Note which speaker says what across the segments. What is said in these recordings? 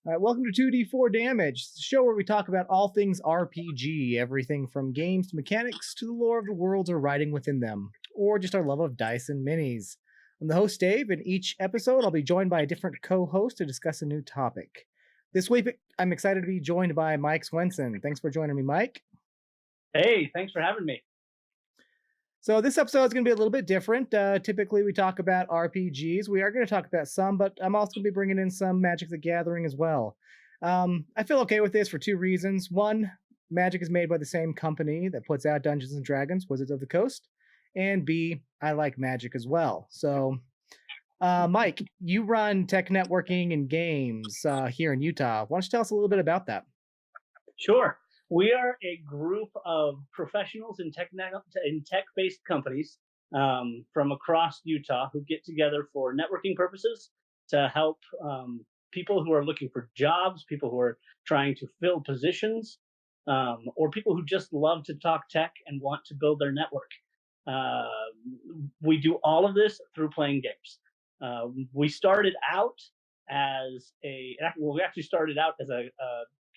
Speaker 1: All right, welcome to 2D4 Damage, the show where we talk about all things RPG, everything from games to mechanics to the lore of the worlds or writing within them, or just our love of dice and minis. I'm the host, Dave, and each episode I'll be joined by a different co-host to discuss a new topic. This week, I'm excited to be joined by Mike Swensen. Thanks for joining me, Mike.
Speaker 2: Hey, thanks for having me.
Speaker 1: So this episode is going to be a little bit different. Typically, we talk about RPGs. We are going to talk about some, but I'm also going to be bringing in some Magic the Gathering as well. I feel okay with this for two reasons. One, Magic is made by the same company that puts out Dungeons & Dragons, Wizards of the Coast. And B, I like Magic as well. So, Mike, you run tech networking and games here in Utah. Why don't you tell us a little bit about that?
Speaker 2: Sure. We are a group of professionals in tech-based companies from across Utah who get together for networking purposes to help people who are looking for jobs, people who are trying to fill positions, or people who just love to talk tech and want to build their network. We do all of this through playing games. We started out as we actually started out as a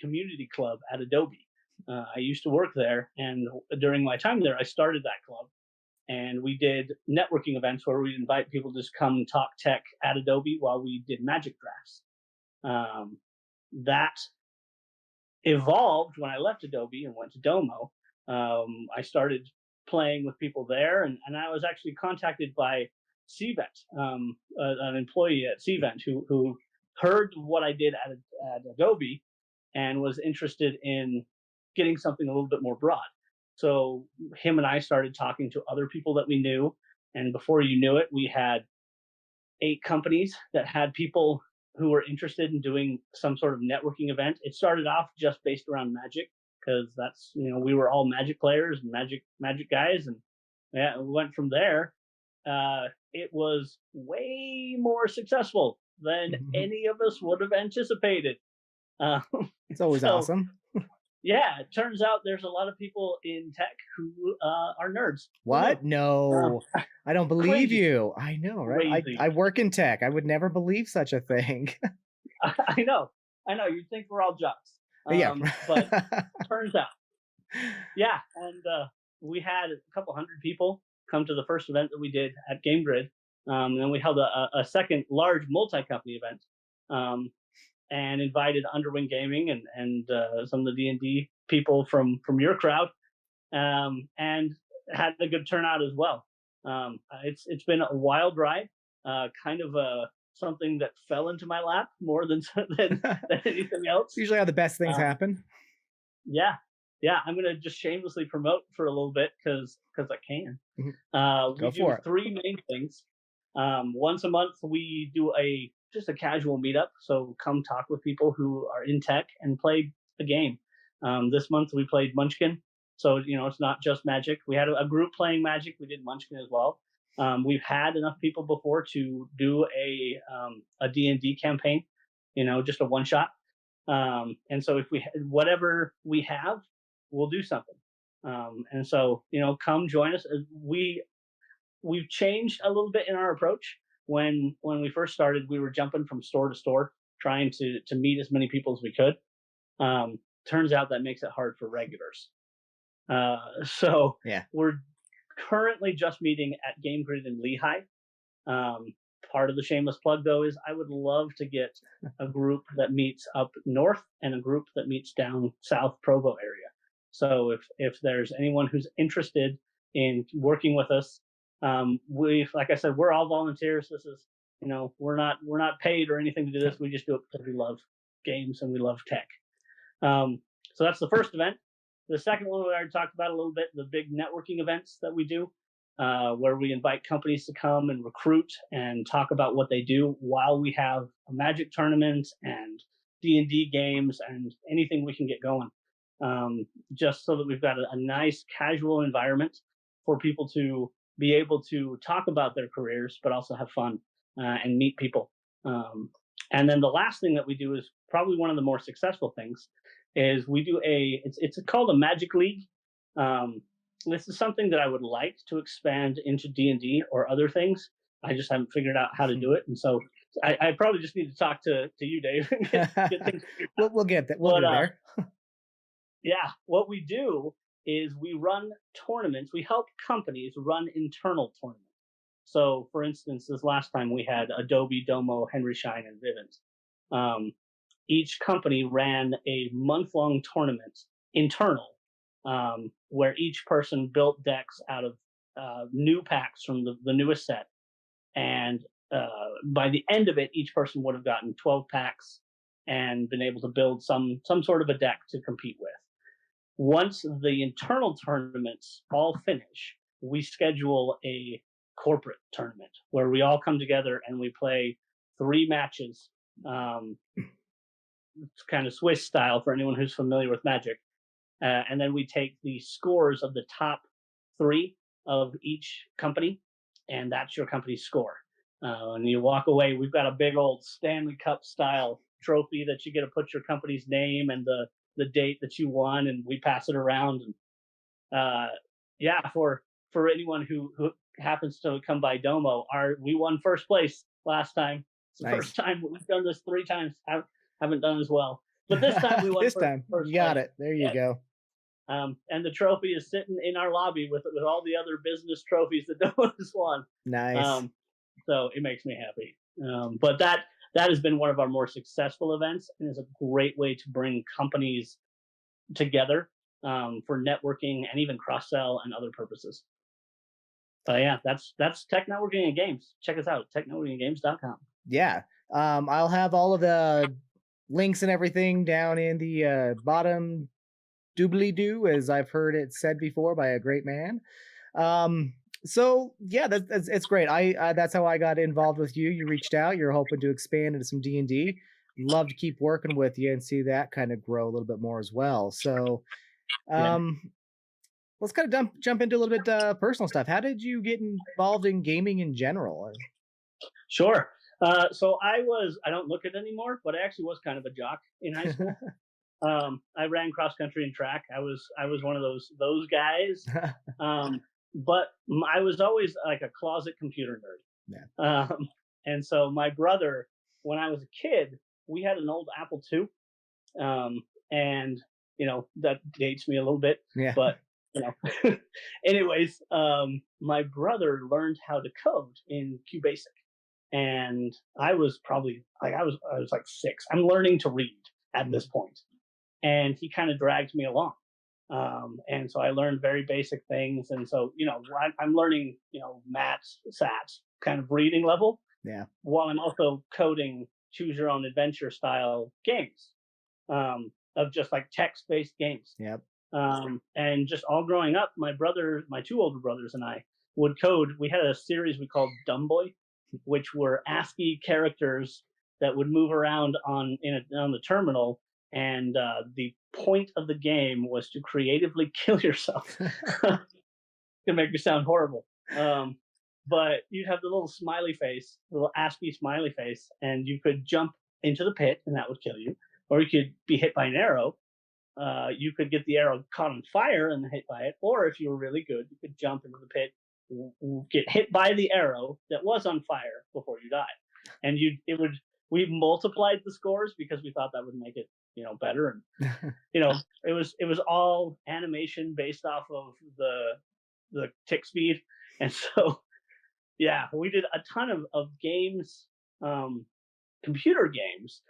Speaker 2: community club at Adobe. I used to work there, and during my time there, I started that club, and we did networking events where we'd invite people to just come and talk tech at Adobe while we did Magic drafts. That evolved when I left Adobe and went to Domo. I started playing with people there, and I was actually contacted by CVent, an employee at CVent who heard what I did at Adobe and was interested in getting something a little bit more broad. So him and I started talking to other people that we knew, and before you knew it, we had 8 companies that had people who were interested in doing some sort of networking event. It started off just based around Magic, because that's, we were all Magic players and Magic guys, and yeah, we went from there. It was way more successful than any of us would have anticipated.
Speaker 1: It's always awesome.
Speaker 2: Yeah, it turns out there's a lot of people in tech who are nerds.
Speaker 1: What? No, I don't believe
Speaker 2: Crazy.
Speaker 1: You. I know, right? I work in tech. I would never believe such a thing.
Speaker 2: I know. You'd think we're all jocks.
Speaker 1: Yeah.
Speaker 2: But turns out. Yeah, and we had a couple hundred people come to the first event that we did at Game Grid. And then we held a second large multi-company event. And invited Underwing Gaming and some of the D&D people from your crowd, and had a good turnout as well. It's been a wild ride, kind of something that fell into my lap more than anything else.
Speaker 1: Usually how the best things happen.
Speaker 2: Yeah, I'm going to just shamelessly promote for a little bit because I can. We do 3 main things. Once a month, we do just a casual meetup. So come talk with people who are in tech and play a game. This month we played Munchkin. So, it's not just Magic. We had a group playing Magic. We did Munchkin as well. We've had enough people before to do a D&D campaign, just a one shot. And so if whatever we have, we'll do something. And so, come join us. We've changed a little bit in our approach. When we first started, we were jumping from store to store, trying to meet as many people as we could. Turns out that makes it hard for regulars. So yeah. We're currently just meeting at Game Grid in Lehigh. Part of the shameless plug, though, is I would love to get a group that meets up north and a group that meets down south Provo area. So if there's anyone who's interested in working with us, like I said, we're all volunteers. This is, we're not paid or anything to do this. We just do it because we love games and we love tech. So that's the first event. The second one we already talked about a little bit, the big networking events that we do, where we invite companies to come and recruit and talk about what they do while we have a Magic tournament and D&D games and anything we can get going. Just so that we've got a nice casual environment for people to be able to talk about their careers, but also have fun and meet people. And then the last thing that we do is probably one of the more successful things is we do it's called a Magic League. This is something that I would like to expand into D&D or other things. I just haven't figured out how to do it. And so I probably just need to talk to you, Dave, and get things figured out.
Speaker 1: We'll get that. We'll
Speaker 2: But
Speaker 1: get there.
Speaker 2: yeah, what we do is we run tournaments. We help companies run internal tournaments. So, for instance, this last time we had Adobe, Domo, Henry Schein, and Vivint. Each company ran a month-long tournament internal, where each person built decks out of new packs from the newest set, and by the end of it, each person would have gotten 12 packs and been able to build some sort of a deck to compete with. Once the internal tournaments all finish, we schedule a corporate tournament where we all come together and we play 3 matches. It's kind of Swiss style for anyone who's familiar with Magic. And then we take the scores of the top 3 of each company, and that's your company's score. And you walk away. We've got a big old Stanley Cup style trophy that you get to put your company's name and the date that you won, and we pass it around. And yeah, for anyone who happens to come by Domo, we won first place last time. It's the first time we've done this 3 times. Haven't done as well, but this time we won.
Speaker 1: This time, you got it. There you go.
Speaker 2: And the trophy is sitting in our lobby with all the other business trophies that Domo has won.
Speaker 1: Nice.
Speaker 2: So it makes me happy. But that has been one of our more successful events, and is a great way to bring companies together for networking and even cross-sell and other purposes. But yeah, that's Tech Networking and Games. Check us out, technetworkingandgames.com.
Speaker 1: Yeah. I'll have all of the links and everything down in the bottom doobly-doo, as I've heard it said before by a great man. So yeah, it's great. I that's how I got involved with you. You reached out. You're hoping to expand into some D&D. Love to keep working with you and see that kind of grow a little bit more as well. So let's kind of jump into a little bit personal stuff. How did you get involved in gaming in general?
Speaker 2: Sure. So I don't look it anymore, but I actually was kind of a jock in high school. I ran cross country and track. I was one of those guys. But I was always like a closet computer nerd.
Speaker 1: Yeah.
Speaker 2: And so my brother, when I was a kid, we had an old Apple II. And that dates me a little bit.
Speaker 1: Yeah.
Speaker 2: But anyways, my brother learned how to code in QBasic. And I was probably like I was like 6. I'm learning to read at this point, and he kind of dragged me along. And so I learned very basic things, and so I'm learning maths, SATs, kind of reading level.
Speaker 1: Yeah.
Speaker 2: While I'm also coding choose your own adventure style games, of just like text-based games.
Speaker 1: Yep.
Speaker 2: And just all growing up, my 2 older brothers and I would code. We had a series we called Dumb Boy, which were ASCII characters that would move around on the terminal, and the point of the game was to creatively kill yourself. To make you sound horrible, but you'd have the little smiley face, the little ASCII smiley face, and you could jump into the pit, and that would kill you, or you could be hit by an arrow. You could get the arrow caught on fire and hit by it, or if you were really good, you could jump into the pit, get hit by the arrow that was on fire before you died, and we multiplied the scores because we thought that would make it better. And it was all animation based off of the tick speed, and so yeah, we did a ton of games, computer games,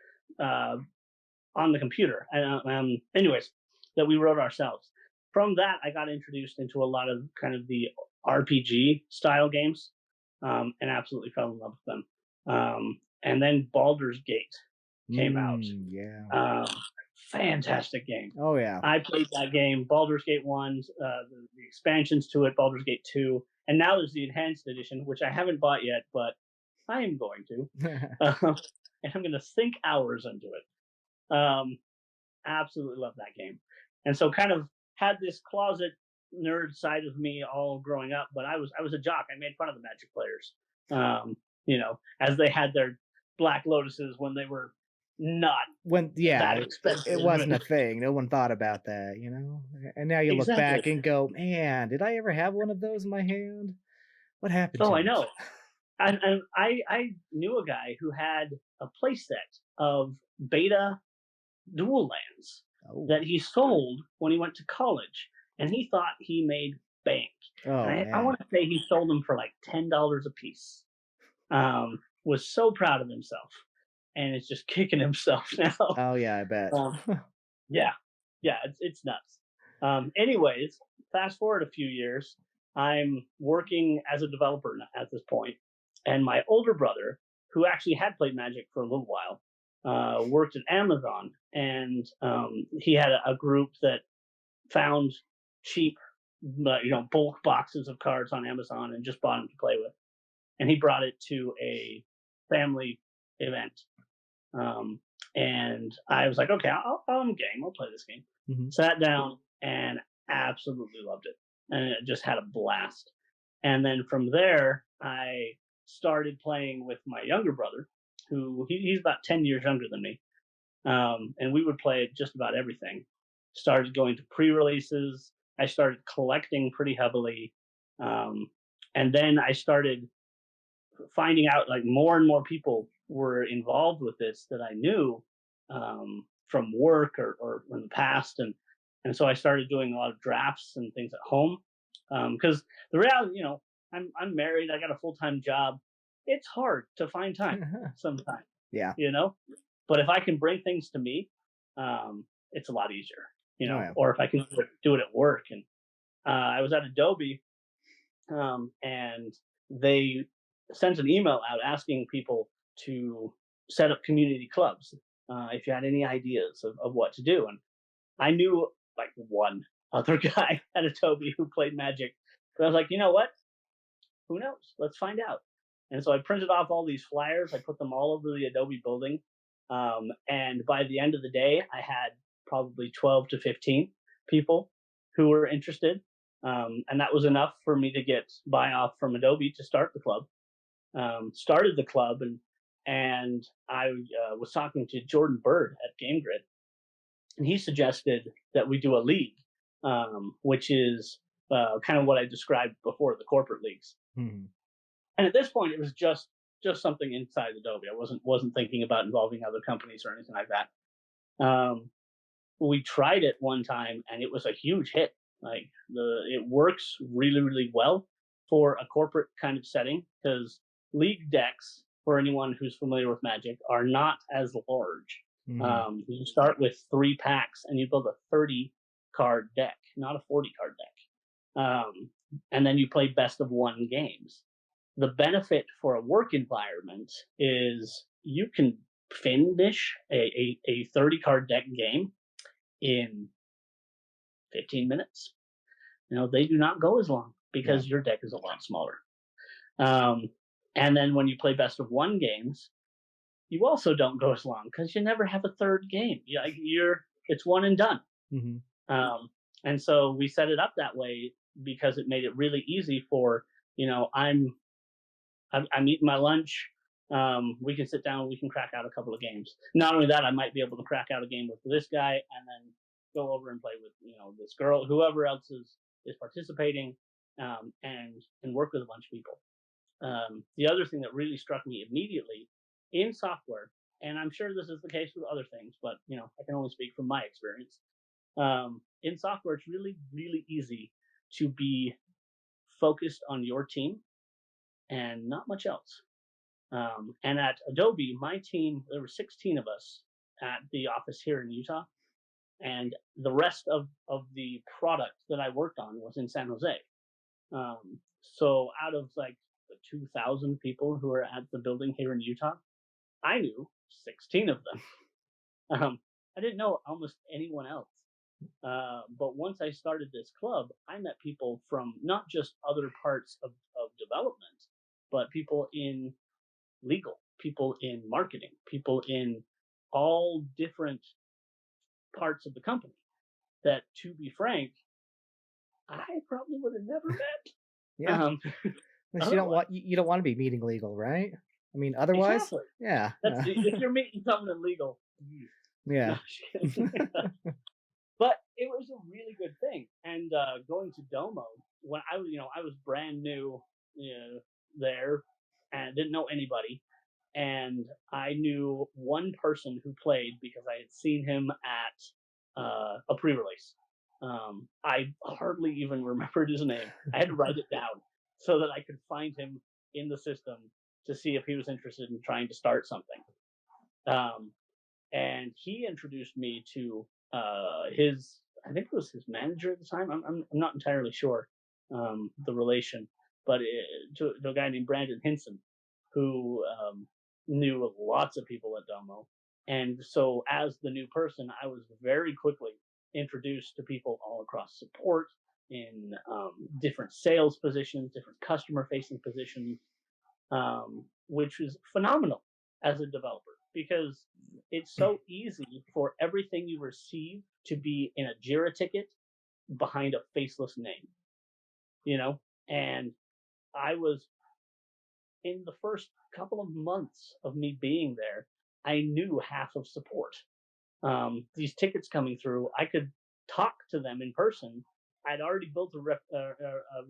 Speaker 2: on the computer, and anyways, that we wrote ourselves. From that, I got introduced into a lot of kind of the RPG style games, and absolutely fell in love with them. And then Baldur's Gate came out.
Speaker 1: Yeah.
Speaker 2: Fantastic game.
Speaker 1: Oh yeah.
Speaker 2: I played that game, Baldur's Gate 1, the expansions to it, Baldur's Gate 2, and now there's the enhanced edition, which I haven't bought yet, but I am going to. And I'm going to sink hours into it. Absolutely love that game. And so kind of had this closet nerd side of me all growing up, but I was a jock. I made fun of the Magic players, as they had their Black Lotuses when they were not that expensive.
Speaker 1: It wasn't a thing. No one thought about that, And now you look back and go, man, did I ever have one of those in my hand? What happened?
Speaker 2: Oh, I know. and I knew a guy who had a playset of beta dual lands that he sold when he went to college, and he thought he made bank.
Speaker 1: Oh,
Speaker 2: And I
Speaker 1: man.
Speaker 2: want to say he sold them for like $10 a piece. Was so proud of himself, and is just kicking himself now.
Speaker 1: Oh, yeah, I bet.
Speaker 2: Yeah, yeah, it's nuts. Anyways, fast forward a few years, I'm working as a developer at this point, and my older brother, who actually had played Magic for a little while, worked at Amazon, and he had a group that found cheap, bulk boxes of cards on Amazon and just bought them to play with. And he brought it to a family event. And I was like, okay, I'm game. I'll play this game. Mm-hmm. Sat down and absolutely loved it. And it just had a blast. And then from there, I started playing with my younger brother, who he's about 10 years younger than me. And we would play just about everything. Started going to pre-releases. I started collecting pretty heavily. And then I started finding out like more and more people were involved with this that I knew from work or in the past. And so I started doing a lot of drafts and things at home. Because the reality, I'm married, I got a full-time job. It's hard to find time sometimes.
Speaker 1: Yeah.
Speaker 2: But if I can bring things to me, it's a lot easier, or if I can do it at work. And I was at Adobe, and they sent an email out asking people to set up community clubs if you had any ideas of what to do. And I knew like one other guy at Adobe who played Magic. But I was like, you know what? Who knows? Let's find out. And so I printed off all these flyers. I put them all over the Adobe building. And by the end of the day, I had probably 12 to 15 people who were interested. And that was enough for me to get buy-off from Adobe to start the club. Started the club, and I was talking to Jordan Bird at Game Grid, and he suggested that we do a league, which is kind of what I described before, the corporate leagues. Mm-hmm. And at this point, it was just something inside Adobe. I wasn't thinking about involving other companies or anything like that. We tried it one time, and it was a huge hit. Like it works really, really well for a corporate kind of setting, because league decks, for anyone who's familiar with Magic, are not as large. Mm-hmm. You start with 3 packs, and you build a 30-card deck, not a 40-card deck. And then you play best of 1 games. The benefit for a work environment is you can finish a 30-card deck game in 15 minutes. They do not go as long because your deck is a lot smaller. And then when you play best of 1 games, you also don't go as long because you never have a third game. It's one and done. Mm-hmm. And so we set it up that way because it made it really easy for, I'm eating my lunch. We can sit down, we can crack out a couple of games. Not only that, I might be able to crack out a game with this guy and then go over and play with, this girl, whoever else is participating, and work with a bunch of people. The other thing that really struck me immediately in software, and I'm sure this is the case with other things, but I can only speak from my experience. In software, it's really, really easy to be focused on your team and not much else. And at Adobe, my team, there were 16 of us at the office here in Utah, and the rest of the product that I worked on was in San Jose. So out of like the 2,000 people who are at the building here in Utah, I knew 16 of them. I didn't know almost anyone else. But once I started this club, I met people from not just other parts of development, but people in legal, people in marketing, people in all different parts of the company that, to be frank, I probably would have never met.
Speaker 1: Yeah. You don't want to be meeting legal, right? I mean, otherwise,
Speaker 2: exactly.
Speaker 1: Yeah.
Speaker 2: If you're meeting someone in legal,
Speaker 1: yeah.
Speaker 2: But it was a really good thing. And going to Domo, when I was brand new, there, and I didn't know anybody. And I knew one person who played because I had seen him at a pre-release. I hardly even remembered his name. I had to write it down so that I could find him in the system to see if he was interested in trying to start something. Um, and he introduced me to his, I think it was his manager at the time. I'm not entirely sure the relation, but to a guy named Brandon Hinson, who knew lots of people at Domo. And so, as the new person, I was very quickly introduced to people all across support in different sales positions, different customer facing positions, which was phenomenal as a developer because it's so easy for everything you receive to be in a Jira ticket behind a faceless name, you know? And I was in the first couple of months of me being there, I knew half of support. These tickets coming through, I could talk to them in person. I'd already built a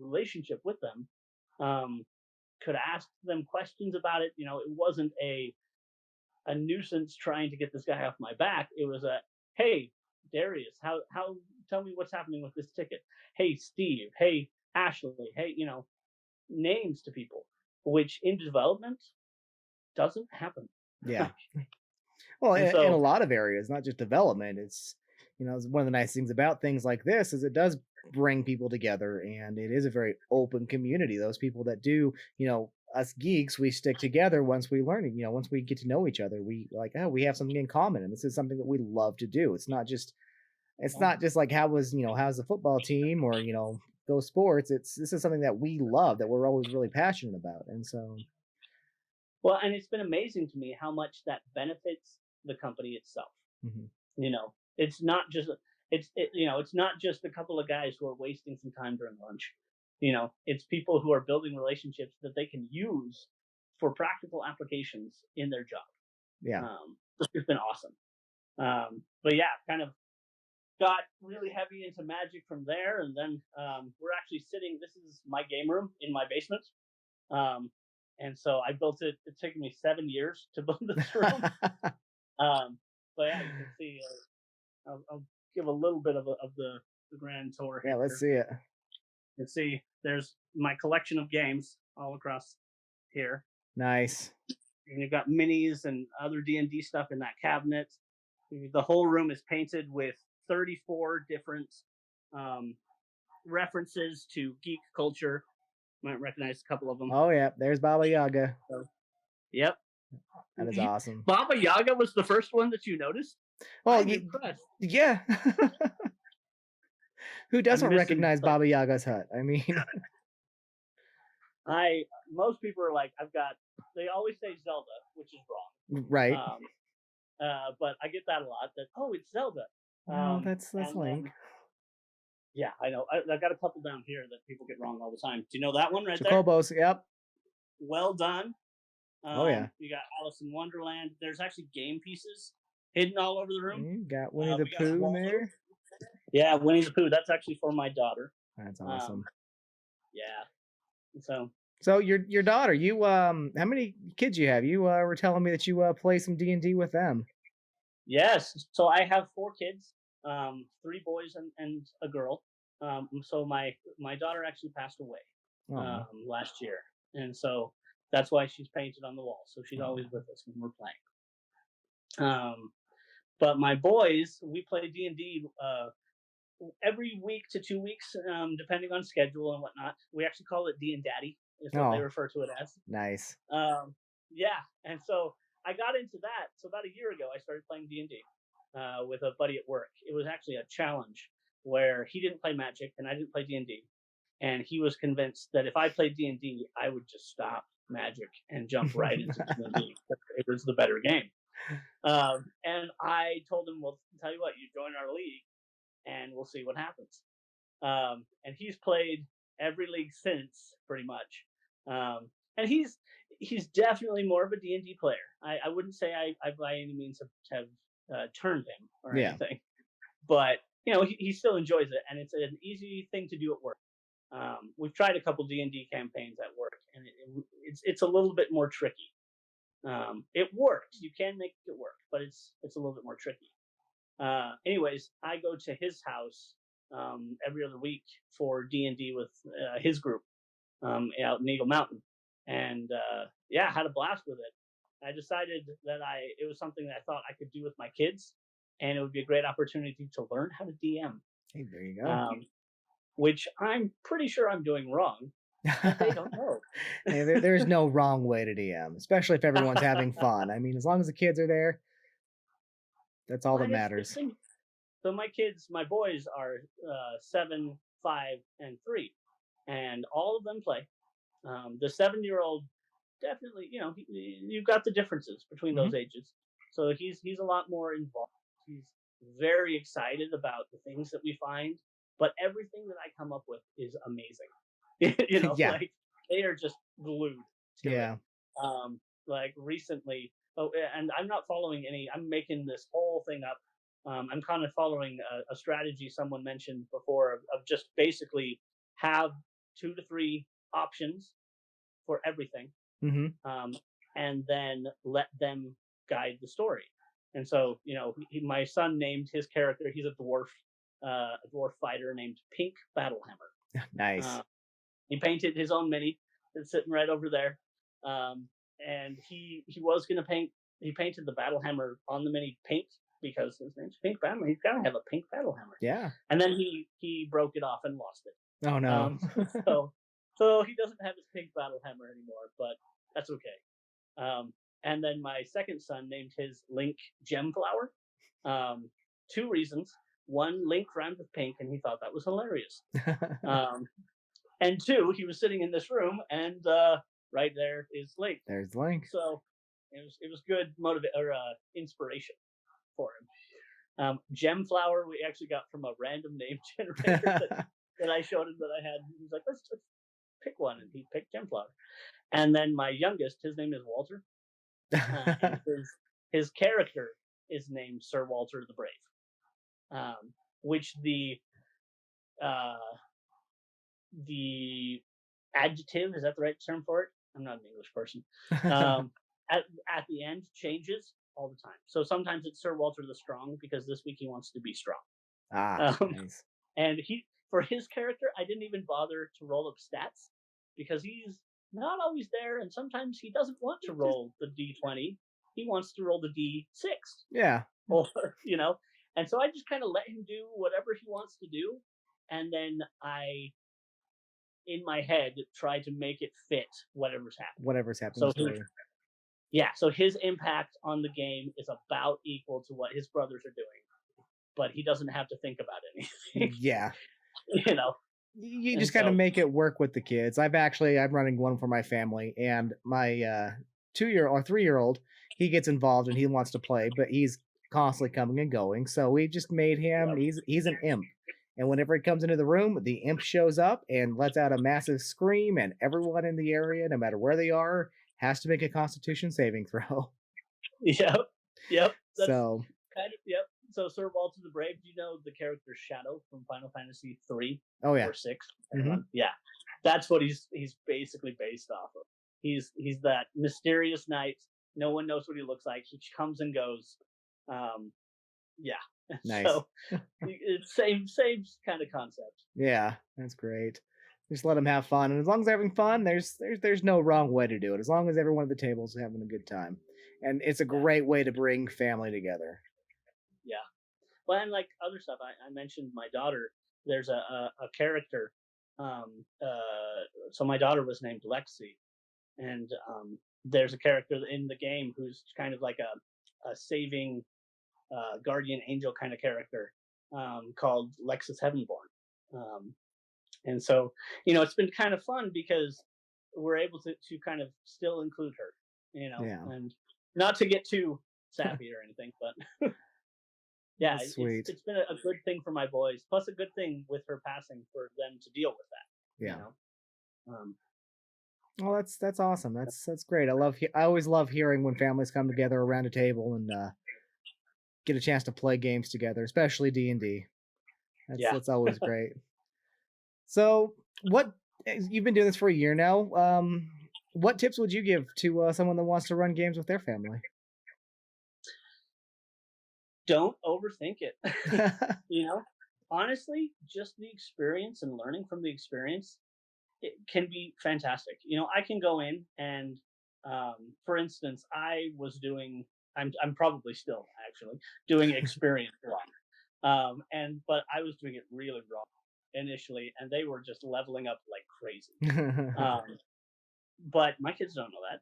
Speaker 2: relationship with them. Could ask them questions about it. You know, it wasn't a nuisance trying to get this guy off my back. It was a, hey, Darius, how tell me what's happening with this ticket. Hey, Steve. Hey, Ashley. Hey, you know, names to people, which in development doesn't happen.
Speaker 1: Yeah. Well,
Speaker 2: And
Speaker 1: in a
Speaker 2: so,
Speaker 1: lot of areas, not just development. It's, it's one of the nice things about things like this is it does bring people together, and it is a very open community. Those people that do, us geeks, we stick together once we learn it. Once we get to know each other, we like, oh, we have something in common, and this is something that we love to do. It's not just like how's the football team or go sports. This is something that we love, that we're always really passionate about, and so.
Speaker 2: well, and it's been amazing to me how much that benefits the company itself.
Speaker 1: Mm-hmm.
Speaker 2: You know, it's not just a couple of guys who are wasting some time during lunch. You know, it's people who are building relationships that they can use for practical applications in their job.
Speaker 1: Yeah.
Speaker 2: It's been awesome. But yeah, kind of got really heavy into Magic from there, and then we're actually sitting. This is my game room in my basement, and so I built it. It took me 7 years to build this room. But yeah, you can see. I'll give a little bit of the grand tour here.
Speaker 1: Yeah, let's see it.
Speaker 2: You can see there's my collection of games all across here.
Speaker 1: Nice.
Speaker 2: And you've got minis and other D&D stuff in that cabinet. The whole room is painted with 34 different references to geek culture. Might recognize a couple of them.
Speaker 1: Oh yeah, there's Baba Yaga.
Speaker 2: So, yep.
Speaker 1: That is awesome.
Speaker 2: Baba Yaga was the first one that you noticed?
Speaker 1: Oh, yeah. Who doesn't recognize Baba Yaga's hut? I mean,
Speaker 2: most people are like, they always say Zelda, which is wrong.
Speaker 1: Right.
Speaker 2: But I get that a lot. That it's Zelda.
Speaker 1: No, that's Link.
Speaker 2: Yeah, I know. I got a couple down here that people get wrong all the time. Do you know that one right there?
Speaker 1: Chocobos, yep.
Speaker 2: Well done.
Speaker 1: Oh yeah.
Speaker 2: You got Alice in Wonderland. There's actually game pieces hidden all over the room.
Speaker 1: You got Winnie the Pooh in there.
Speaker 2: Yeah, Winnie the Pooh. That's actually for my daughter.
Speaker 1: That's awesome.
Speaker 2: Yeah.
Speaker 1: So your daughter, you how many kids you have? You were telling me that you play some D&D with them.
Speaker 2: Yes. So I have 4 kids, 3 boys and a girl. So my daughter actually passed away last year, and so that's why she's painted on the wall. So she's always with us when we're playing. But my boys, we play D&D every week to 2 weeks, depending on schedule and whatnot. We actually call it D and Daddy, is what they refer to it as.
Speaker 1: Nice.
Speaker 2: Yeah, and so I got into that. So about a year ago, I started playing D&D with a buddy at work. It was actually a challenge where he didn't play Magic and I didn't play D&D, and he was convinced that if I played D&D, I would just stop Magic and jump right into D&D. It was the better game. And I told him, well, tell you what, you join our league and we'll see what happens. And he's played every league since, pretty much. And he's definitely more of a D&D player. I wouldn't say I by any means have turned him or anything, but he still enjoys it, and it's an easy thing to do at work. We've tried a couple D&D campaigns at work, and it's a little bit more tricky. It works. You can make it work, but it's a little bit more tricky. Anyways, I go to his house every other week for D&D with his group out in Eagle Mountain, and yeah, I had a blast with it. I decided that it was something that I thought I could do with my kids, and it would be a great opportunity to learn how to DM.
Speaker 1: Hey, there you go.
Speaker 2: Which I'm pretty sure I'm doing wrong. But they don't know.
Speaker 1: Hey, there's no wrong way to DM, especially if everyone's having fun. I mean, as long as the kids are there, that's all that matters.
Speaker 2: So my boys are 7, 5, and 3, and all of them play. The 7-year-old definitely, you've got the differences between those ages. So he's a lot more involved. He's very excited about the things that we find, but everything that I come up with is amazing.
Speaker 1: Yeah.
Speaker 2: Like they are just glued to it. Like recently, and I'm not following I'm making this whole thing up. I'm kind of following a strategy someone mentioned before of just basically have 2 to 3 options for everything, and then let them guide the story. And so, my son named his character. He's a dwarf fighter named Pink Battlehammer.
Speaker 1: Nice.
Speaker 2: He painted his own mini. It's sitting right over there. And he was going to paint. He painted the Battlehammer on the mini pink because his name's Pink Battlehammer. He's got to have a pink Battlehammer.
Speaker 1: Yeah.
Speaker 2: And then he broke it off and lost it.
Speaker 1: Oh no.
Speaker 2: So he doesn't have his pink Battlehammer anymore, but that's okay. And then my second son named his Link Gemflower. 2 reasons. 1, Link rhymed with pink, and he thought that was hilarious. And 2, he was sitting in this room, and right there is Link.
Speaker 1: There's Link.
Speaker 2: So it was good inspiration for him. Gemflower we actually got from a random name generator that I showed him that I had. He was like, let's pick one, and he picked Gemflower. And then my youngest, his name is Walter, and his character is named Sir Walter the Brave, which the adjective, is that the right term for it? I'm not an English person. At the end changes all the time. So sometimes it's Sir Walter the Strong because this week he wants to be strong.
Speaker 1: Nice.
Speaker 2: And for his character, I didn't even bother to roll up stats because he's not always there, and sometimes he doesn't want to roll the D20. He wants to roll the D6.
Speaker 1: Yeah.
Speaker 2: Or and so I just kind of let him do whatever he wants to do, and then I, in my head, try to make it fit whatever's happening. So his impact on the game is about equal to what his brothers are doing, but he doesn't have to think about anything.
Speaker 1: Yeah. You just kind of make it work with the kids. I'm running one for my family, and my 3-year-old, he gets involved and he wants to play, but he's constantly coming and going. So we just made him, he's an imp. And whenever he comes into the room, the imp shows up and lets out a massive scream, and everyone in the area, no matter where they are, has to make a Constitution saving throw.
Speaker 2: Yep. Yep.
Speaker 1: So
Speaker 2: Sir Walter the Brave, do you know the character Shadow from Final Fantasy 3 or 6? Yeah. That's what he's basically based off of. He's that mysterious knight. No one knows what he looks like. He comes and goes. Yeah.
Speaker 1: Nice.
Speaker 2: So it's same kind of concept.
Speaker 1: Yeah, that's great. Just let them have fun, and as long as they're having fun, there's no wrong way to do it. As long as everyone at the table is having a good time, and it's a great way to bring family together.
Speaker 2: Yeah. Well, and like other stuff, I mentioned my daughter. There's a character. So my daughter was named Lexi, and there's a character in the game who's kind of like a saving guardian angel kind of character called Lexus Heavenborn. And so, it's been kind of fun because we're able to kind of still include her, and not to get too sappy or anything, but yeah, it's been a good thing for my boys. Plus a good thing with her passing for them to deal with that.
Speaker 1: Yeah. Well, that's awesome. That's great. I always love hearing when families come together around a table and get a chance to play games together, especially D&D. That's always great. So What you've been doing this for a year now. What tips would you give to someone that wants to run games with their family?
Speaker 2: Don't overthink it. You know, honestly, just the experience and learning from the experience, it can be fantastic. I can go in and, for instance, I'm probably still actually doing experience wrong. But I was doing it really wrong initially, and they were just leveling up like crazy. Um, but my kids don't know that,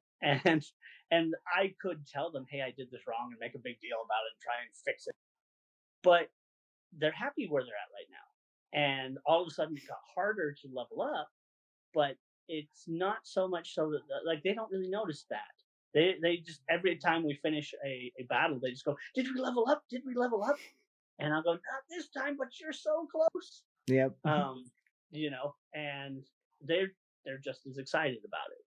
Speaker 2: and I could tell them, "Hey, I did this wrong," and make a big deal about it and try and fix it. But they're happy where they're at right now, and all of a sudden it got harder to level up, but it's not so much so that like they don't really notice that. They just every time we finish a battle, they just go, "Did we level up? Did we level up?" And I'll go, "Not this time, but you're so close."
Speaker 1: Yep.
Speaker 2: And they're just as excited about it.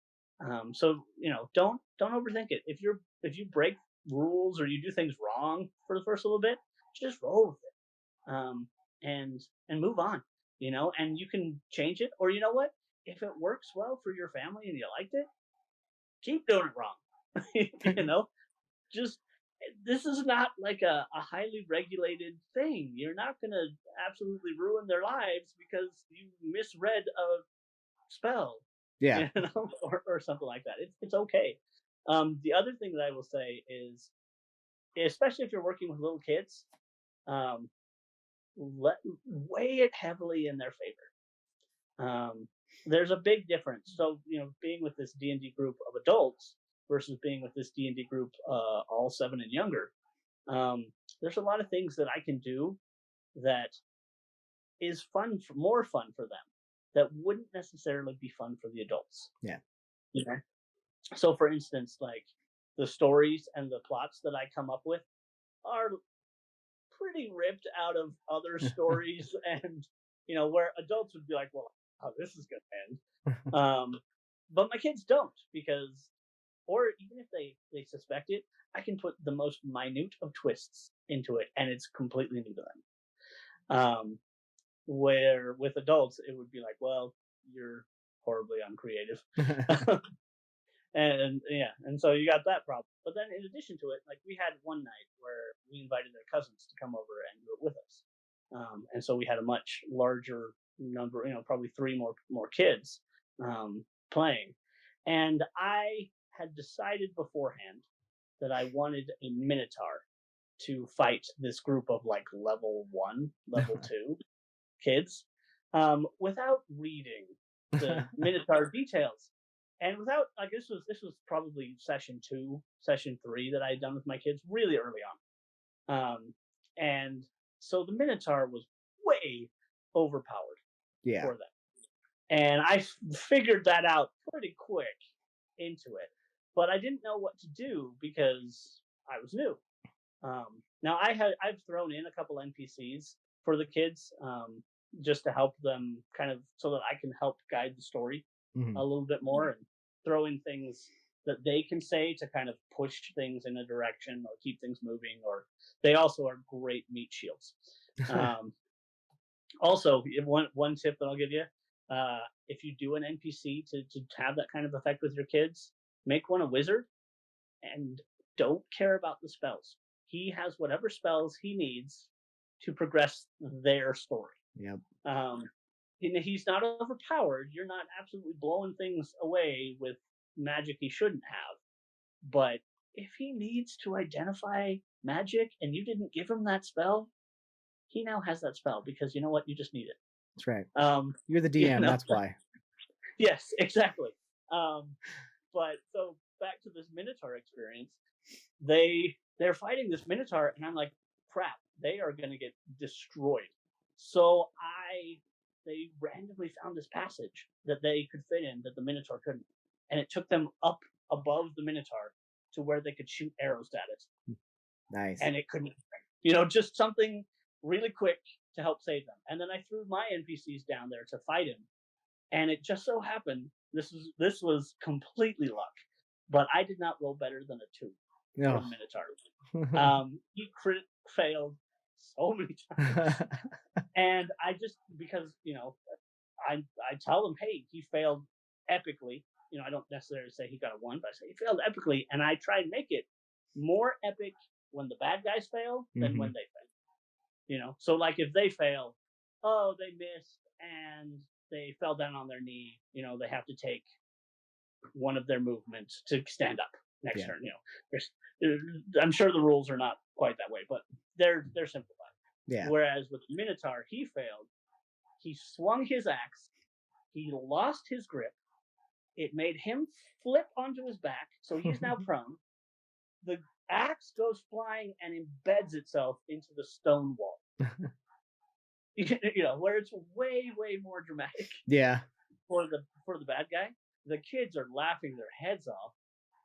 Speaker 2: So don't overthink it. If you break rules or you do things wrong for the first little bit, just roll with it, and move on. And you can change it, or you know what? If it works well for your family and you liked it, keep doing it wrong. Just this is not like a highly regulated thing. You're not going to absolutely ruin their lives because you misread a spell,
Speaker 1: Yeah.
Speaker 2: or something like that. It's okay. The other thing that I will say is, especially if you're working with little kids, um, weigh it heavily in their favor. There's a big difference. So being with this D&D group of adults versus being with this D&D group, all 7 and younger, there's a lot of things that I can do that is more fun for them, that wouldn't necessarily be fun for the adults.
Speaker 1: Yeah.
Speaker 2: So, for instance, like the stories and the plots that I come up with are pretty ripped out of other stories, and where adults would be like, "Well, how this is going to end," but my kids don't, because, or even if they suspect it, I can put the most minute of twists into it, and it's completely new to them. Where with adults, it would be like, "Well, you're horribly uncreative." And yeah, and so you got that problem. But then in addition to it, like we had one night where we invited their cousins to come over and do it with us. And so we had a much larger number, probably three more kids, playing. And I had decided beforehand that I wanted a minotaur to fight this group of like level 1, level 2 kids, without reading the minotaur details. And without, like, this was probably session 2, session 3 that I had done with my kids really early on. And so the minotaur was way overpowered for them, and I figured that out pretty quick into it. But I didn't know what to do because I was new. Now I've thrown in a couple NPCs for the kids, just to help them, kind of so that I can help guide the story a little bit more, and throw in things that they can say to kind of push things in a direction or keep things moving. Or they also are great meat shields. Also, one tip that I'll give you: if you do an NPC to have that kind of effect with your kids, make one a wizard, and don't care about the spells. He has whatever spells he needs to progress their story.
Speaker 1: Yep.
Speaker 2: He's not overpowered. You're not absolutely blowing things away with magic he shouldn't have. But if he needs to identify magic and you didn't give him that spell, he now has that spell, because you know what? You just need it.
Speaker 1: That's right. You're the DM. That's why.
Speaker 2: Yes, exactly. But so back to this Minotaur experience, they're fighting this Minotaur, and I'm like, crap, they are going to get destroyed. So they randomly found this passage that they could fit in that the Minotaur couldn't, and it took them up above the Minotaur to where they could shoot arrows at it.
Speaker 1: Nice.
Speaker 2: And it couldn't, just something really quick to help save them. And then I threw my NPCs down there to fight him, and it just so happened this was completely luck, but I did not roll better than a 2 for the Minotaur. He crit failed so many times, and I just, because I tell him, hey, he failed epically. I don't necessarily say he got a 1, but I say he failed epically, and I try and make it more epic when the bad guys fail than when they fail. So like if they fail, oh, they missed and they fell down on their knee. They have to take one of their movements to stand up next turn. I'm sure the rules are not quite that way, but they're simplified.
Speaker 1: Yeah.
Speaker 2: Whereas with Minotaur, he failed. He swung his axe. He lost his grip. It made him flip onto his back, so he's now prone. The axe goes flying and embeds itself into the stone wall. Where it's way, way more dramatic.
Speaker 1: Yeah.
Speaker 2: For the bad guy, the kids are laughing their heads off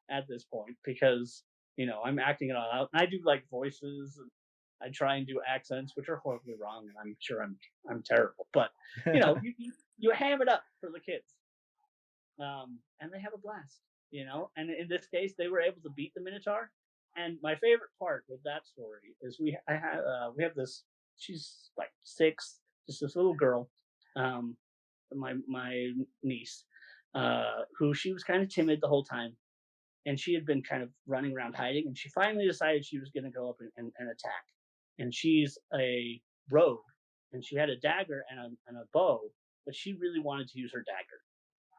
Speaker 2: at this point because I'm acting it all out, and I do like voices, and I try and do accents, which are horribly wrong, and I'm sure I'm terrible. But you ham it up for the kids, and they have a blast. And in this case, they were able to beat the Minotaur. And my favorite part with that story is we have this. She's like 6, just this little girl, my niece, who she was kind of timid the whole time, and she had been kind of running around hiding, and she finally decided she was going to go up and attack. And she's a rogue, and she had a dagger and a bow, but she really wanted to use her dagger.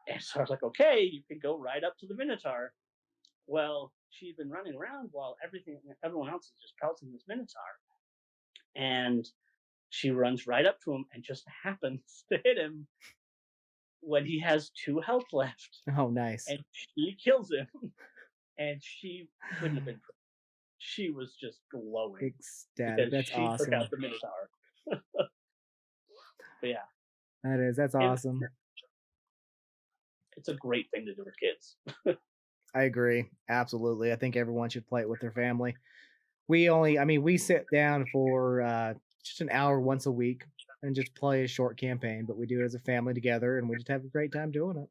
Speaker 2: And so I was like, okay, you can go right up to the Minotaur. Well, she'd been running around while everyone else is just pelting this Minotaur. And she runs right up to him and just happens to hit him when he has 2 health left.
Speaker 1: Oh, nice.
Speaker 2: And she kills him. And she couldn't have been. She was just glowing.
Speaker 1: Ecstatic. That's
Speaker 2: she
Speaker 1: awesome.
Speaker 2: Took out the Minotaur. But yeah.
Speaker 1: That's awesome.
Speaker 2: It's a great thing to do with kids.
Speaker 1: I agree. Absolutely. I think everyone should play it with their family. We sit down for just an hour once a week and just play a short campaign, but we do it as a family together, and we just have a great time doing it.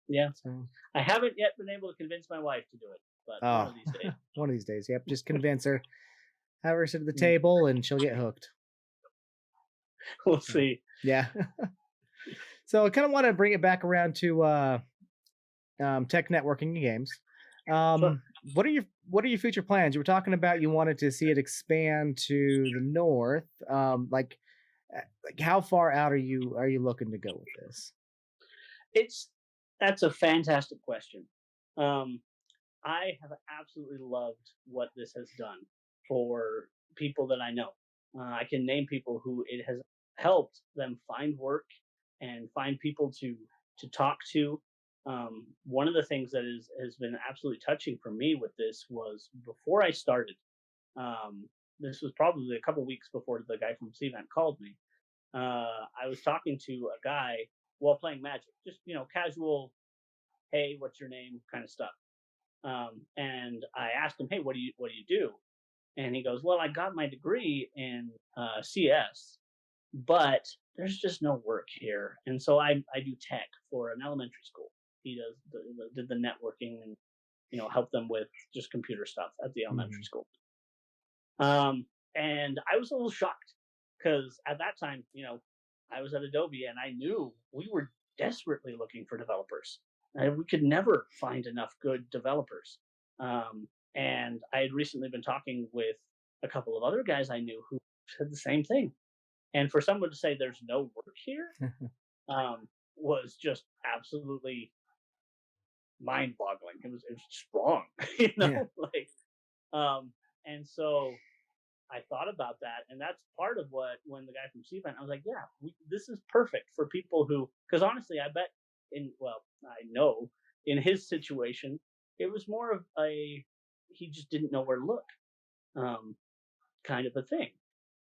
Speaker 2: Yeah. So I haven't yet been able to convince my wife to do it, but one of these days.
Speaker 1: One of these days. Yep. Just convince her. Have her sit at the table and she'll get hooked.
Speaker 2: We'll see.
Speaker 1: Yeah. So I kind of want to bring it back around to tech networking and games. Sure. What are your future plans? You were talking about you wanted to see it expand to the north. Like how far out are you looking to go with this?
Speaker 2: That's a fantastic question. I have absolutely loved what this has done for people that I know. I can name people who it has helped them find work and find people to talk to. One of the things that has been absolutely touching for me with this was before I started. This was probably a couple weeks before the guy from CVent called me. I was talking to a guy while playing Magic, just casual, hey, what's your name kind of stuff. And I asked him, hey, what do you do? And he goes, well, I got my degree in CS, but there's just no work here. And so I do tech for an elementary school. He did the networking and help them with just computer stuff at the elementary school. And I was a little shocked because at that time, I was at Adobe and I knew we were desperately looking for developers. And we could never find enough good developers. And I had recently been talking with a couple of other guys I knew who said the same thing. And for someone to say there's no work here was just absolutely mind-boggling. It was strong, Yeah. And so I thought about that, and that's part of when the guy from CVent, I was like, yeah, this is perfect for people who, because honestly, I bet I know in his situation, it was more of he just didn't know where to look, kind of a thing.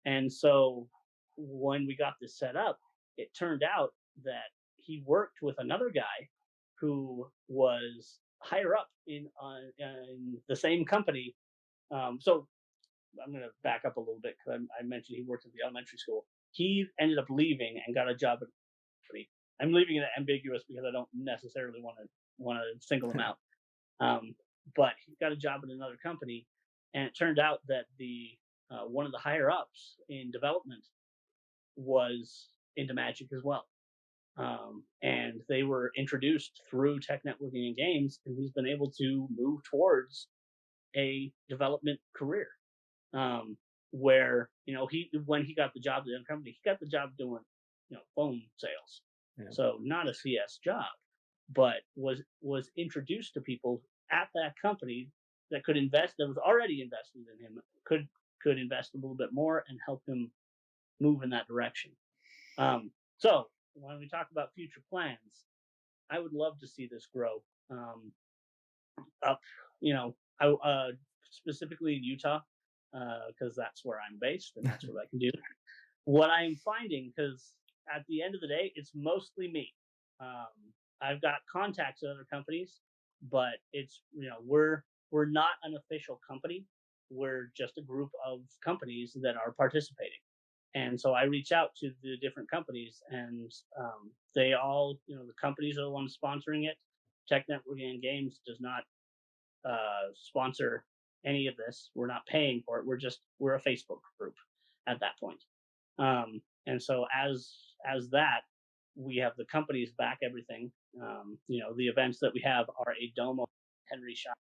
Speaker 2: And so when we got this set up, it turned out that he worked with another guy who was higher up in the same company. So I'm going to back up a little bit because I mentioned he worked at the elementary school. He ended up leaving and got a job at a company. I'm leaving it ambiguous because I don't necessarily want to single him out. But he got a job at another company, and it turned out that the one of the higher ups in development was into Magic as well. and they were introduced through tech networking and games, and he's been able to move towards a development career. Um, where he when he got the job at the company, he got the job doing phone sales,
Speaker 1: Yeah.
Speaker 2: so not a CS job, but was introduced to people at that company that could invest, that was already invested in him, could invest a little bit more and help him move in that direction. So when we talk about future plans, I would love to see this grow up. Specifically in Utah, because that's where I'm based and that's what I can do. What I'm finding, because at the end of the day, it's mostly me. Um, I've got contacts at other companies, but it's we're not an official company. We're just a group of companies that are participating. And so I reach out to the different companies, and they all, the companies are the ones sponsoring it. Tech Networking and Games does not sponsor any of this. We're not paying for it. We're a Facebook group at that point. And so as that, we have the companies back everything. The events that we have are a Domo Henry Shop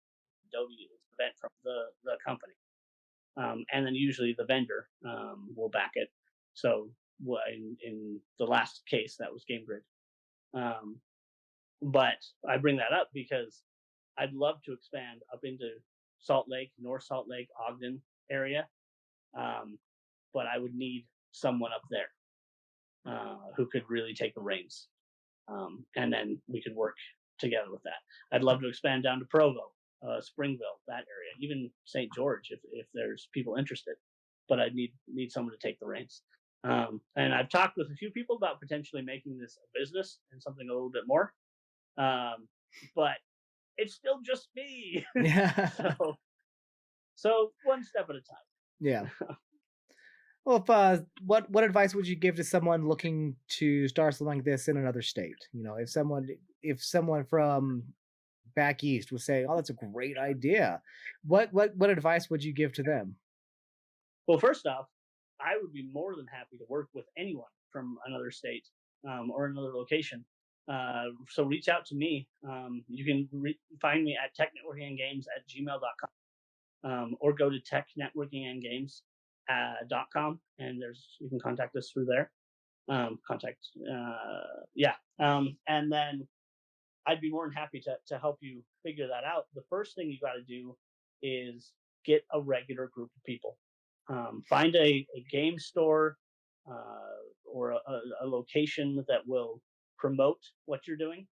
Speaker 2: Adobe event from the company, and then usually the vendor will back it. So in the last case, that was Game Grid. But I bring that up because I'd love to expand up into Salt Lake, North Salt Lake, Ogden area, but I would need someone up there who could really take the reins, and then we could work together with that. I'd love to expand down to Provo, Springville, that area, even St. George, if there's people interested. But I need someone to take the reins. And I've talked with a few people about potentially making this a business and something a little bit more, but it's still just me.
Speaker 1: Yeah.
Speaker 2: So one step at a time.
Speaker 1: Yeah. Well, what advice would you give to someone looking to start something like this in another state? If someone from back east would say, "Oh, that's a great idea," what advice would you give to them?
Speaker 2: Well, first off, I would be more than happy to work with anyone from another state or another location. So reach out to me. You can find me at technetworkingandgames@gmail.com, or go to technetworkingandgames.com, and you can contact us through there. And then I'd be more than happy to help you figure that out. The first thing you got to do is get a regular group of people. Find a game store or a location that will promote what you're doing,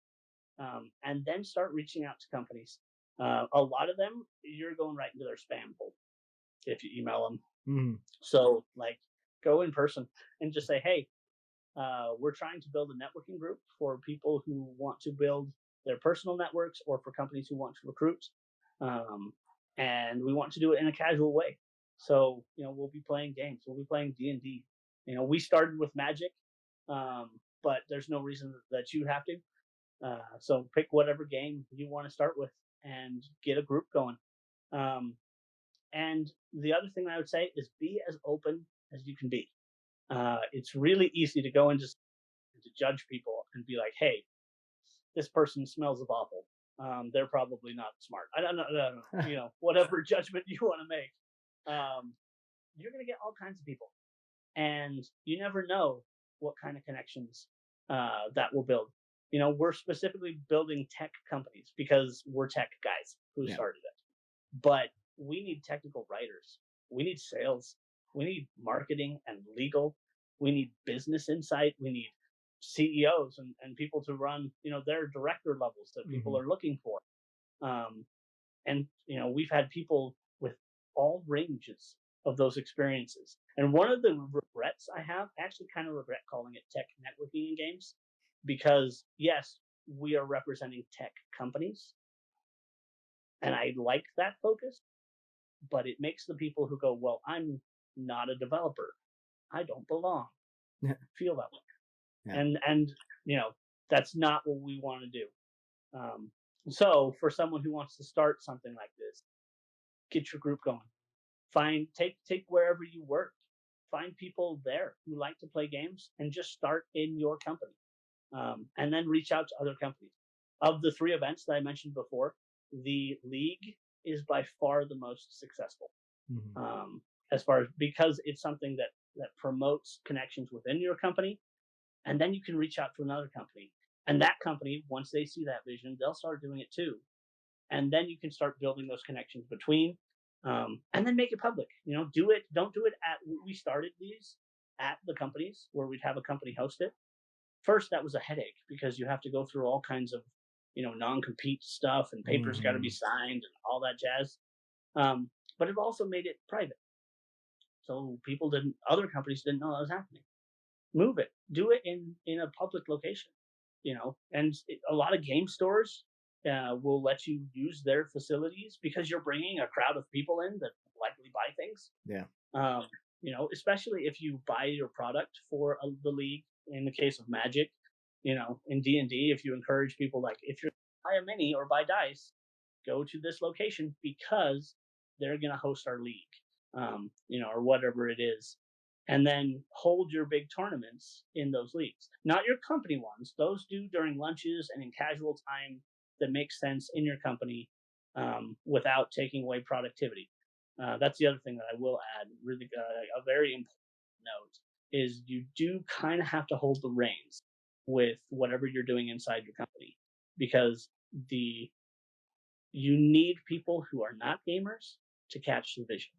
Speaker 2: and then start reaching out to companies. A lot of them, you're going right into their spam folder if you email them.
Speaker 1: Mm.
Speaker 2: So, go in person and just say, "Hey, we're trying to build a networking group for people who want to build their personal networks or for companies who want to recruit, and we want to do it in a casual way. So, we'll be playing games. We'll be playing D&D. We started with Magic, but there's no reason that you have to. So pick whatever game you want to start with and get a group going. And the other thing I would say is be as open as you can be. It's really easy to go and just to judge people and be like, "Hey, this person smells of awful. They're probably not smart." I don't know. Whatever judgment you want to make, you're going to get all kinds of people, and you never know what kind of connections that will build. We're specifically building tech companies because we're tech guys who started it, but we need technical writers. We need sales. We need marketing and legal. We need business insight. We need CEOs and people to run, their director levels that people are looking for. And we've had people with all ranges of those experiences. And one of the regrets I actually kind of regret calling it Tech Networking and Games, because yes, we are representing tech companies, and I like that focus, but it makes the people who go, "Well, I'm not a developer. I don't belong," feel that way. Yeah. And that's not what we want to do. So for someone who wants to start something like this, get your group going. Take wherever you work. Find people there who like to play games and just start in your company. and then reach out to other companies. Of the 3 events that I mentioned before, the league is by far the most successful. As far as, because it's something that promotes connections within your company, and then you can reach out to another company, and that company, once they see that vision, they'll start doing it too, and then you can start building those connections between, and then make it public. Do it. Don't do it at. We started these at the companies where we'd have a company host it. First, that was a headache because you have to go through all kinds of non-compete stuff, and papers got to be signed and all that jazz. But it also made it private, so other companies didn't know that was happening. Move it, do it in a public location, and a lot of game stores will let you use their facilities because you're bringing a crowd of people in that likely buy things.
Speaker 1: Yeah.
Speaker 2: Especially if you buy your product for the league. In the case of Magic, in D&D, if you encourage people, like, if you're buy a mini or buy dice, go to this location because they're going to host our league, or whatever it is. And then hold your big tournaments in those leagues. Not your company ones. Those do during lunches and in casual time that makes sense in your company, without taking away productivity. That's the other thing that I will add, really a very important note, is you do kind of have to hold the reins with whatever you're doing inside your company, because you need people who are not gamers to catch the vision.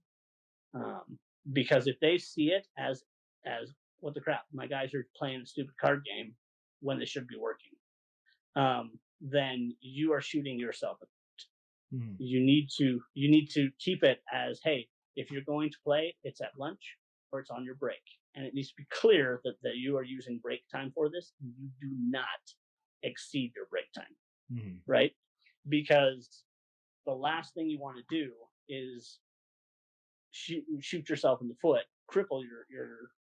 Speaker 2: Because if they see it as what the crap, my guys are playing a stupid card game when they should be working, then you are shooting yourself. You need to keep it as, hey, if you're going to play, it's at lunch or it's on your break, and it needs to be clear that you are using break time for this. You do not exceed your break time, right? Because the last thing you want to do is shoot yourself in the foot, cripple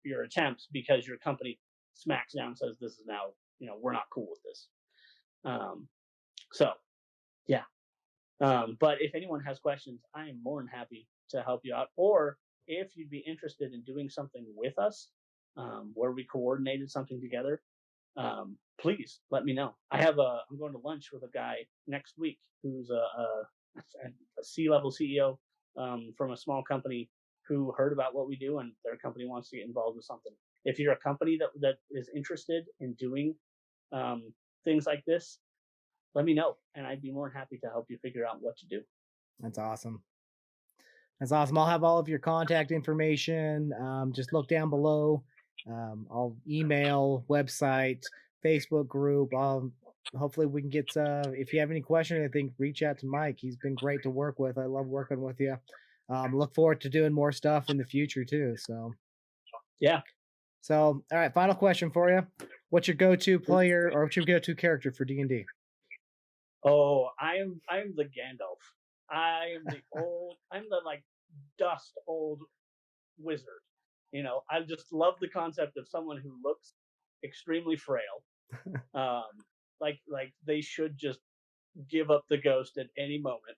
Speaker 2: your attempts because your company smacks down and says, this is now, we're not cool with this. So yeah. But if anyone has questions, I am more than happy to help you out. Or if you'd be interested in doing something with us, where we coordinated something together, please let me know. I'm going to lunch with a guy next week who's a C-level CEO, from a small company, who heard about what we do and their company wants to get involved with something. If you're a company that is interested in doing things like this, let me know, and I'd be more than happy to help you figure out what to do.
Speaker 1: That's awesome. I'll have all of your contact information. Just look down below. I'll email, website, Facebook group. Hopefully we can get, if you have any questions, I think reach out to Mike. He's been great to work with. I love working with you. Look forward to doing more stuff in the future too. So
Speaker 2: yeah.
Speaker 1: So, all right, final question for you. What's your go-to player, or what's your go-to character for D&D?
Speaker 2: Oh, I'm the Gandalf. I'm the like dust old wizard. I just love the concept of someone who looks extremely frail. Like they should just give up the ghost at any moment.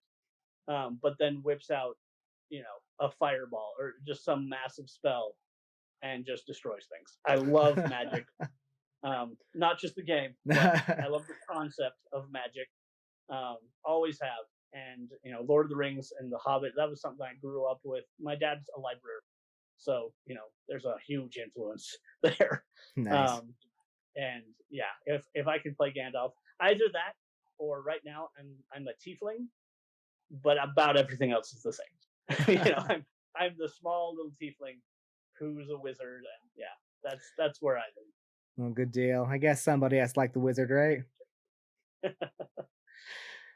Speaker 2: But then whips out, a fireball or just some massive spell and just destroys things. I love magic. Not just the game, but I love the concept of magic. Always have. And Lord of the Rings and The Hobbit, that was something I grew up with. My dad's a librarian, so there's a huge influence there.
Speaker 1: Nice.
Speaker 2: And yeah, if I could play Gandalf, either that or right now I'm a tiefling, but about everything else is the same. I'm the small little tiefling who's a wizard, and yeah, that's where I live.
Speaker 1: Well, good deal. I guess somebody has to like the wizard, right?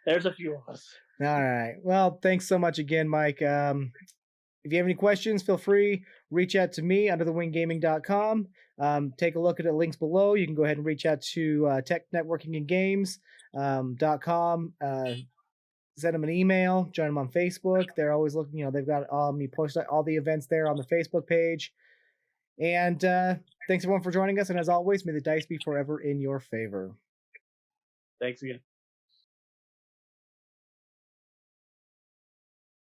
Speaker 2: There's a few of us.
Speaker 1: All right. Well, thanks so much again, Mike. If you have any questions, feel free, reach out to me, underthewinggaming.com. Take a look at the links below. You can go ahead and reach out to Tech Networking and Games.com. Send them an email, join them on Facebook. They're always looking, they've got you post all the events there on the Facebook page. And thanks everyone for joining us. And as always, may the dice be forever in your favor.
Speaker 2: Thanks again.